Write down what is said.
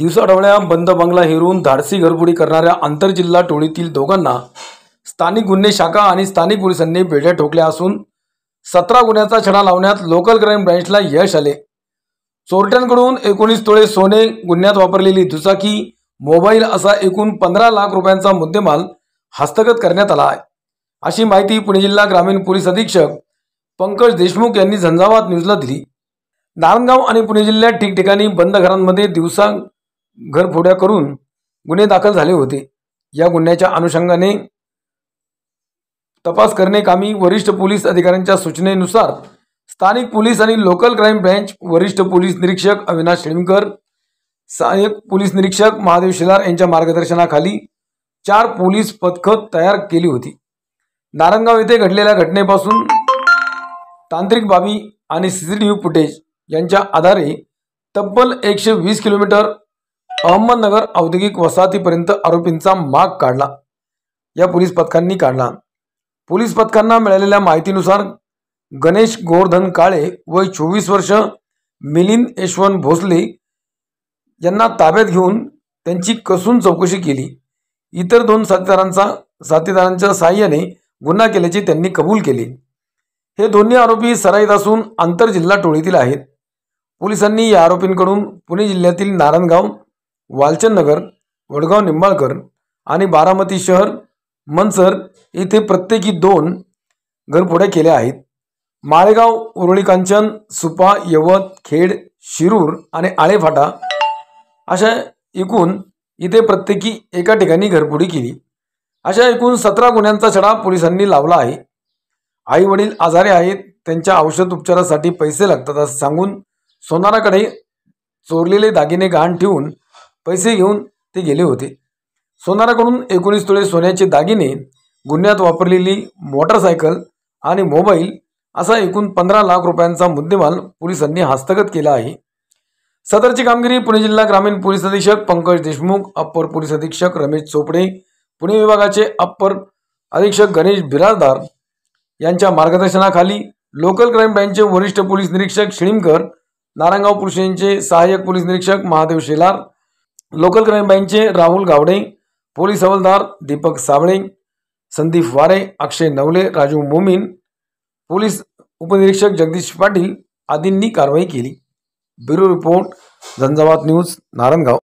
दिवसाढवळ्या बंद बंगला हेरून धाडसी घरफोडी करणाऱ्या आंतरजिल्हा टोळीतील दोघांना स्थानिक गुन्हे शाखा आणि स्थानिक पोलिसांनी बेड्या ठोकल्या असून 17 गुन्ह्याचा छडा लावण्यात लोकल क्राईम ब्रँचला यश आले। चोरट्यांकडून 19 तोळे सोने, गुन्ह्यात वापरलेली दुचाकी, मोबाईल असा एकूण 15 लाख रुपयांचा मुद्देमाल हस्तगत करण्यात आला आहे, अशी माहिती पुणे जिल्हा ग्रामीण पोलीस अधीक्षक पंकज देशमुख यांनी झंझावात न्यूजला दिली। नारायणगाव आणि पुणे जिल्ह्यात ठिकठिकाणी बंद घरांमध्ये दिवसा घरफोड्या करून गुन्हे दाखल झाले होते। या गुन्ह्याच्या अनुषंगाने तपास करणे कामी वरिष्ठ पोलीस अधिकाऱ्यांच्या सूचनेनुसार स्थानिक पोलीस आणि लोकल क्राईम ब्रँच वरिष्ठ पोलीस निरीक्षक अविनाश शेळीमकर, सहाय्यक पोलीस निरीक्षक महादेव शेलार यांच्या मार्गदर्शनाखाली 4 पोलीस पथकं तयार केली होती। नारायणगाव येथे घडलेल्या घटनेपासून तांत्रिक बाबी आणि सीसीटीव्ही फुटेज यांच्या आधारे तब्बल 120 किलोमीटर अहमदनगर औद्योगिक वसाहतीपर्यंत आरोपींचा माग काढला। या पोलीस पथकांनी काढला। पोलीस पथकांना मिळालेल्या माहितीनुसार गणेश गोवर्धन काळे वय 24 वर्ष, मिलिंद यशवंत भोसले यांना ताब्यात घेऊन त्यांची कसून चौकशी केली। इतर 2 साथीदारांच्या साहाय्याने गुन्हा केल्याचे त्यांनी कबूल केले। हे दोन्ही आरोपी सराईत असून आंतरजिल्हा टोळीतील आहेत। पोलिसांनी या आरोपींकडून पुणे जिल्ह्यातील नारायणगाव, वालचंदनगर, वडगाव निंबाळकर आणि बारामती शहर, मनसर येथे प्रत्येकी 2 घरफोड्या केल्या आहेत। माळेगाव, उरुळी कांचन, सुपा, यवत, खेड, शिरूर आणि आळेफाटा अशा एकूण इथे प्रत्येकी एका ठिकाणी घरफोडी केली। अशा एकूण 17 गुन्ह्यांचा छडा पोलिसांनी लावला आहे। आई वडील आजारी आहेत, त्यांच्या औषध उपचारासाठी पैसे लागतात असं सांगून सोनाराकडे चोरलेले दागिने गहाण ठेवून पैसे घेऊन ते गेले होते। सोनाराकडून 19 तोळे सोन्याचे दागिने, गुन्ह्यात वापरलेली मोटरसायकल आणि मोबाईल असा एकूण 15 लाख रुपयांचा मुद्देमाल पोलिसांनी हस्तगत केला आहे। सदरची कामगिरी पुणे जिल्हा ग्रामीण पोलीस अधीक्षक पंकज देशमुख, अप्पर पोलीस अधीक्षक रमेश चोपडे, पुणे विभागाचे अप्पर अधीक्षक गणेश बिराजदार यांच्या मार्गदर्शनाखाली लोकल क्राईम ब्रँचचे वरिष्ठ पोलीस निरीक्षक शेळीमकर, नारायणगाव पोलीस स्टेशनचे सहाय्यक पोलीस निरीक्षक महादेव शेलार, लोकल क्राईम ब्रँचचे राहुल गावडे, पोलीस हवालदार दीपक साबळे, संदीप वारे, अक्षय नवले, राजू मोमीन, पोलीस उपनिरीक्षक जगदीश पाटील आदींनी कारवाई केली। Bureau report, Jhanjhavat news, Narayangaon.